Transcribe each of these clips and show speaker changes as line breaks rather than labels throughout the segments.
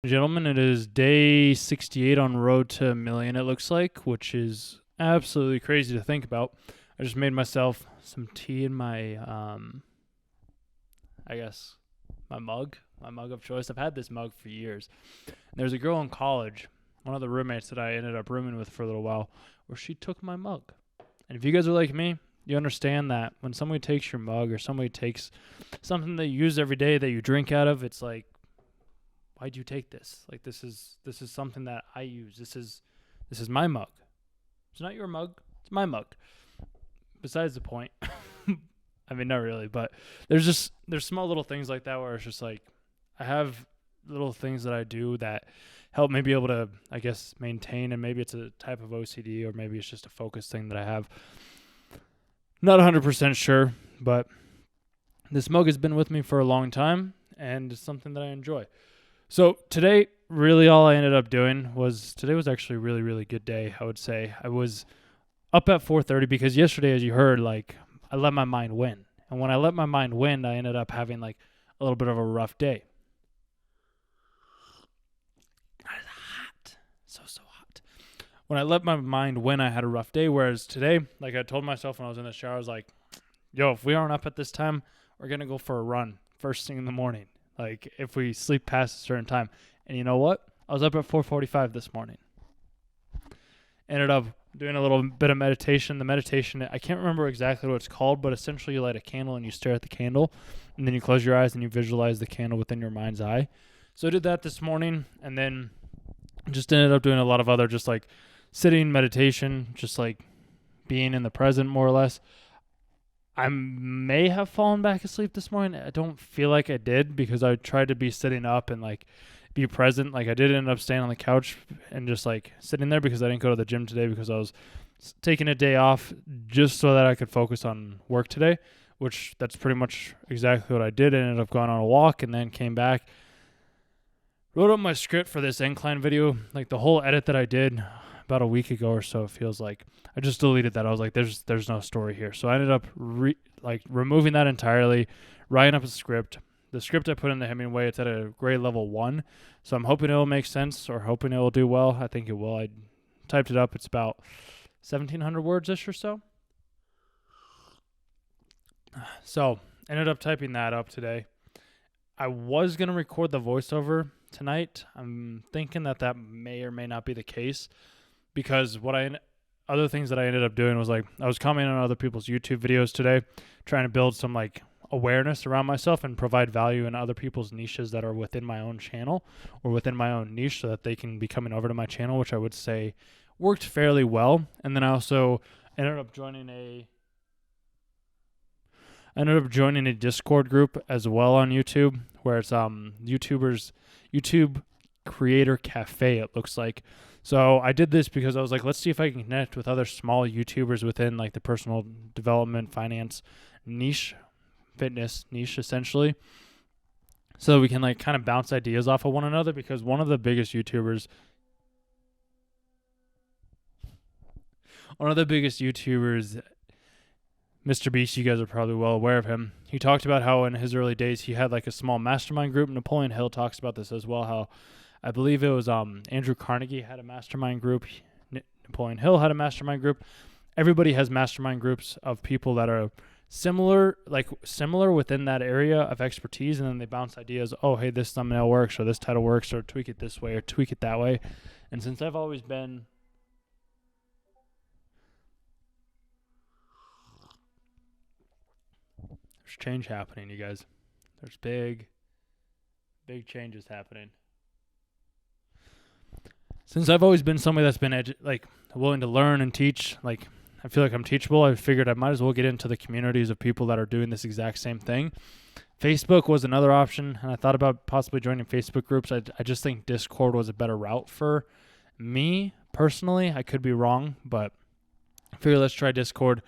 Gentlemen, it is day 68 on road to a million, it looks like, which is absolutely crazy to think about. I just made myself some tea in my, my mug of choice. I've had this mug for years. And there's a girl in college, one of the roommates that I ended up rooming with for a little while, where she took my mug. And if you guys are like me, you understand that when somebody takes your mug or somebody takes something that you use every day that you drink out of, it's like, why'd you take this? Like this is something that I use. This is my mug. It's not your mug. It's my mug. Besides the point. I mean, not really, but there's small little things like that where it's just like I have little things that I do that help me be able to, I guess, maintain, and maybe it's a type of OCD or maybe it's just a focus thing that I have. Not 100% sure, but this mug has been with me for a long time and it's something that I enjoy. So today, really all I ended up doing was, today was actually a really, really good day, I would say. I was up at 4:30 because yesterday, as you heard, like I let my mind win. And when I let my mind win, I ended up having like a little bit of a rough day. It's hot. So hot. When I let my mind win, I had a rough day. Whereas today, like I told myself when I was in the shower, I was like, yo, if we aren't up at this time, we're going to go for a run first thing in the morning. Like if we sleep past a certain time. And you know what? I was up at 4:45 this morning. Ended up doing a little bit of meditation. The meditation, I can't remember exactly what it's called, but essentially you light a candle and you stare at the candle and then you close your eyes and you visualize the candle within your mind's eye. So I did that this morning and then just ended up doing a lot of other just like sitting meditation, just like being in the present more or less. I may have fallen back asleep this morning. I don't feel like I did because I tried to be sitting up and like be present. Like I did end up staying on the couch and just like sitting there because I didn't go to the gym today because I was taking a day off just so that I could focus on work today, which that's pretty much exactly what I did. I ended up going on a walk and then came back, wrote up my script for this incline video, like the whole edit that I did about a week ago or so. It feels like I just deleted that. I was like, there's no story here. So I ended up removing that entirely, writing up a script. The script I put in the Hemingway, it's at a grade level 1. So I'm hoping it'll make sense or hoping it will do well. I think it will. I typed it up. It's about 1,700 words-ish or so. So ended up typing that up today. I was going to record the voiceover tonight. I'm thinking that may or may not be the case because other things that I ended up doing was like I was commenting on other people's YouTube videos today, trying to build some like awareness around myself and provide value in other people's niches that are within my own channel or within my own niche so that they can be coming over to my channel, which I would say worked fairly well. And then I also ended up joining a Discord group as well on YouTube where it's YouTube Creator Cafe, it looks like. So I did this because I was like, let's see if I can connect with other small YouTubers within like the personal development, finance niche, fitness niche essentially. So we can like kind of bounce ideas off of one another because one of the biggest YouTubers, Mr. Beast, you guys are probably well aware of him. He talked about how in his early days he had like a small mastermind group. Napoleon Hill talks about this as well, how I believe it was Andrew Carnegie had a mastermind group. Napoleon Hill had a mastermind group. Everybody has mastermind groups of people that are similar within that area of expertise, and then they bounce ideas. Oh, hey, this thumbnail works, or this title works, or tweak it this way, or tweak it that way. And since I've always been there's change happening, you guys. There's big changes happening. Since I've always been somebody that's been willing to learn and teach, like I feel like I'm teachable, I figured I might as well get into the communities of people that are doing this exact same thing. Facebook was another option, and I thought about possibly joining Facebook groups. I just think Discord was a better route for me personally. I could be wrong, but I figured let's try Discord.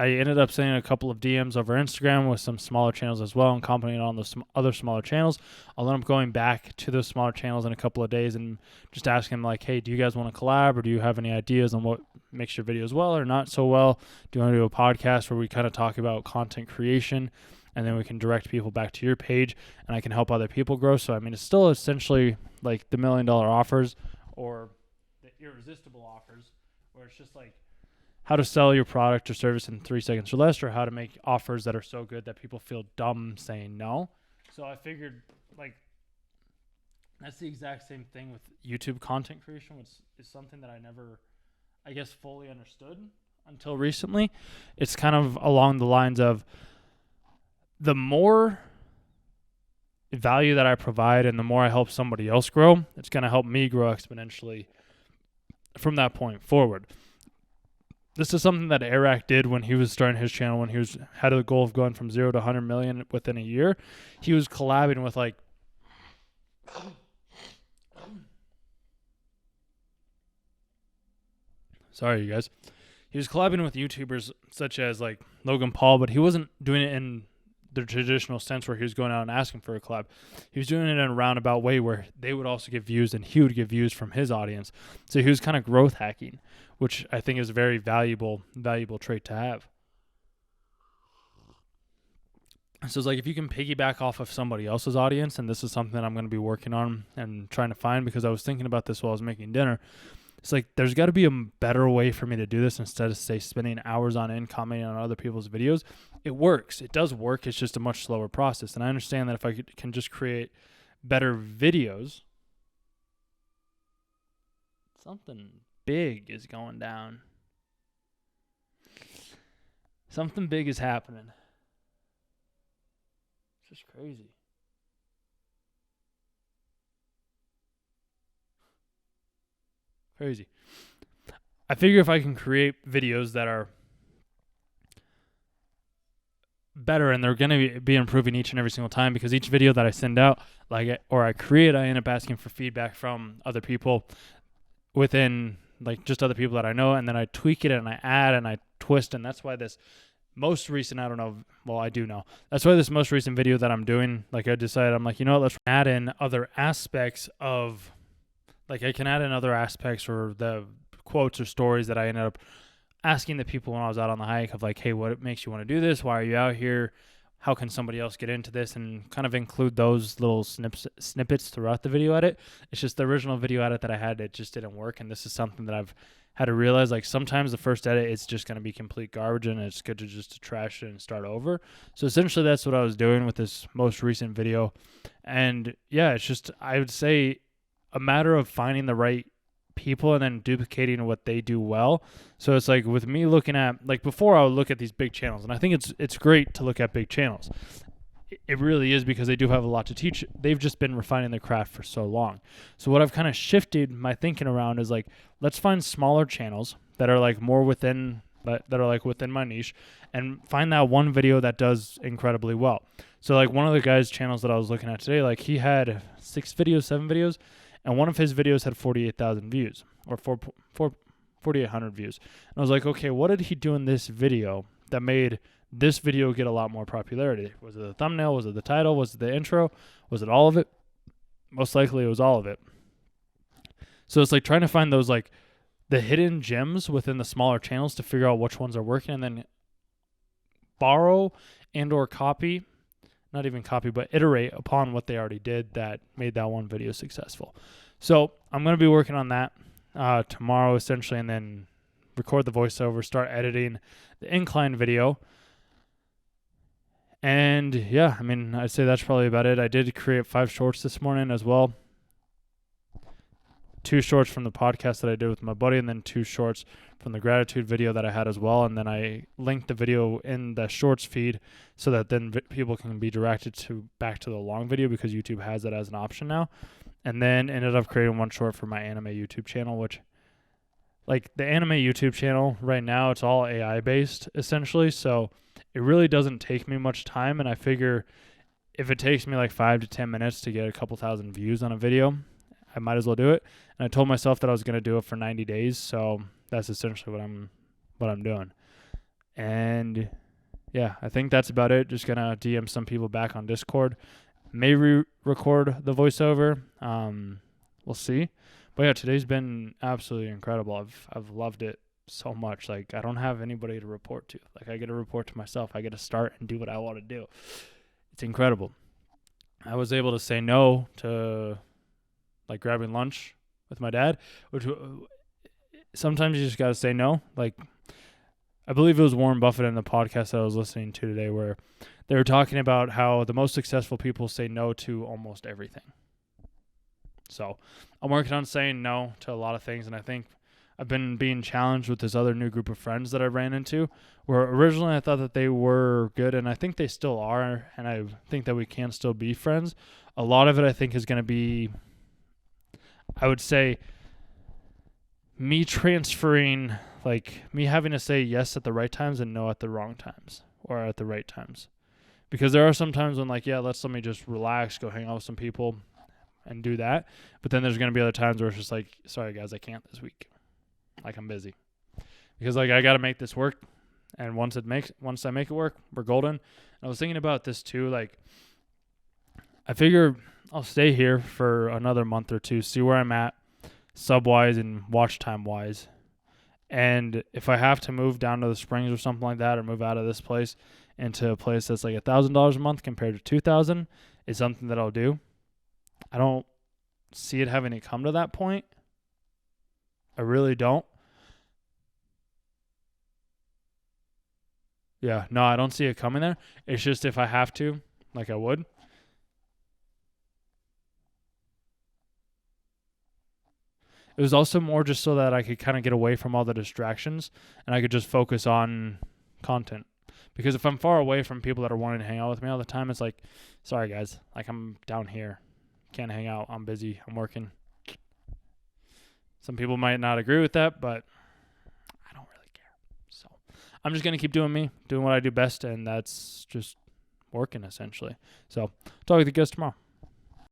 I ended up sending a couple of DMs over Instagram with some smaller channels as well and commenting on those other smaller channels. I'll end up going back to those smaller channels in a couple of days and just asking them like, hey, do you guys want to collab or do you have any ideas on what makes your videos well or not so well? Do you want to do a podcast where we kind of talk about content creation and then we can direct people back to your page, and I can help other people grow. So, I mean, it's still essentially like the $1 million offers or the irresistible offers, where it's just like how to sell your product or service in 3 seconds or less, or how to make offers that are so good that people feel dumb saying no. So I figured, like, that's the exact same thing with YouTube content creation, which is something that I never, I guess, fully understood until recently. It's kind of along the lines of the more value that I provide and the more I help somebody else grow, it's going to help me grow exponentially from that point forward. This is something that Eric did when he was starting his channel, when he had a goal of going from 0 to 100 million within a year. He was collabing with like sorry, you guys. He was collabing with YouTubers such as like Logan Paul, but he wasn't doing it in the traditional sense where he was going out and asking for a collab. He was doing it in a roundabout way where they would also get views and he would get views from his audience. So he was kind of growth hacking, which I think is a very valuable trait to have. So it's like if you can piggyback off of somebody else's audience, and this is something that I'm going to be working on and trying to find, because I was thinking about this while I was making dinner. It's like there's got to be a better way for me to do this instead of, say, spending hours on end commenting on other people's videos. It works. It does work. It's just a much slower process. And I understand that if I can just create better videos, something big is going down. Something big is happening. It's just crazy. Crazy. I figure if I can create videos that are better, and they're going to be improving each and every single time, because each video that I send out, or I create, I end up asking for feedback from other people within, like, just other people that I know, and then I tweak it and I add and I twist, and that's why this most recent, I don't know, well, I do know. That's why this most recent video that I'm doing, like, I decided, I'm like, you know what, let's add in other aspects of, like, I can add in other aspects or the quotes or stories that I ended up asking the people when I was out on the hike of, like, hey, what makes you want to do this? Why are you out here? How can somebody else get into this? And kind of include those little snippets throughout the video edit. It's just the original video edit that I had, it just didn't work. And this is something that I've had to realize, like, sometimes the first edit, it's just going to be complete garbage, and it's good to just trash it and start over. So essentially that's what I was doing with this most recent video. And yeah, it's just, I would say, a matter of finding the right people and then duplicating what they do well. So it's like with me looking at, like, before I would look at these big channels, and I think it's great to look at big channels. It really is, because they do have a lot to teach. They've just been refining their craft for so long. So what I've kind of shifted my thinking around is, like, let's find smaller channels that are like more within, that are like within my niche, and find that one video that does incredibly well. So like one of the guys' channels that I was looking at today, like, he had 7 videos, and one of his videos had 48,000 views, or 4,800 views. And I was like, okay, what did he do in this video that made this video get a lot more popularity? Was it the thumbnail? Was it the title? Was it the intro? Was it all of it? Most likely it was all of it. So it's like trying to find those, like, the hidden gems within the smaller channels to figure out which ones are working, and then borrow and or copy, not even copy, but iterate upon what they already did that made that one video successful. So I'm going to be working on that tomorrow, essentially, and then record the voiceover, start editing the incline video. And yeah, I mean, I'd say that's probably about it. I did create 5 shorts this morning as well. 2 shorts from the podcast that I did with my buddy, and then 2 shorts from the gratitude video that I had as well. And then I linked the video in the shorts feed so that then people can be directed back to the long video, because YouTube has that as an option now. And then ended up creating 1 short for my anime YouTube channel, which, like, the anime YouTube channel right now, it's all AI based essentially. So it really doesn't take me much time. And I figure if it takes me like 5 to 10 minutes to get a couple thousand views on a video, I might as well do it. And I told myself that I was going to do it for 90 days. So that's essentially what I'm doing. And yeah, I think that's about it. Just going to DM some people back on Discord. May record the voiceover. We'll see. But yeah, today's been absolutely incredible. I've loved it so much. Like, I don't have anybody to report to. Like, I get to report to myself. I get to start and do what I want to do. It's incredible. I was able to say no to, like, grabbing lunch with my dad, which sometimes you just got to say no. Like, I believe it was Warren Buffett in the podcast that I was listening to today where they were talking about how the most successful people say no to almost everything. So I'm working on saying no to a lot of things, and I think I've been being challenged with this other new group of friends that I ran into, where originally I thought that they were good, and I think they still are, and I think that we can still be friends. A lot of it I think is going to be, I would say, me transferring, like me having to say yes at the right times and no at the wrong times, or at the right times. Because there are some times when, like, yeah, let me just relax, go hang out with some people and do that. But then there's going to be other times where it's just like, sorry guys, I can't this week. Like, I'm busy. Because, like, I got to make this work. And once I make it work, we're golden. And I was thinking about this too. Like, I figure I'll stay here for another month or two, see where I'm at, sub-wise and watch time-wise. And if I have to move down to the Springs or something like that, or move out of this place into a place that's like $1,000 a month compared to $2,000, is something that I'll do. I don't see it having to come to that point. I really don't. Yeah, no, I don't see it coming there. It's just if I have to, like I would. It was also more just so that I could kind of get away from all the distractions and I could just focus on content. Because if I'm far away from people that are wanting to hang out with me all the time, it's like, sorry guys, like, I'm down here. Can't hang out. I'm busy. I'm working. Some people might not agree with that, but I don't really care. So I'm just going to keep doing me, doing what I do best, and that's just working essentially. So talk with you guys tomorrow.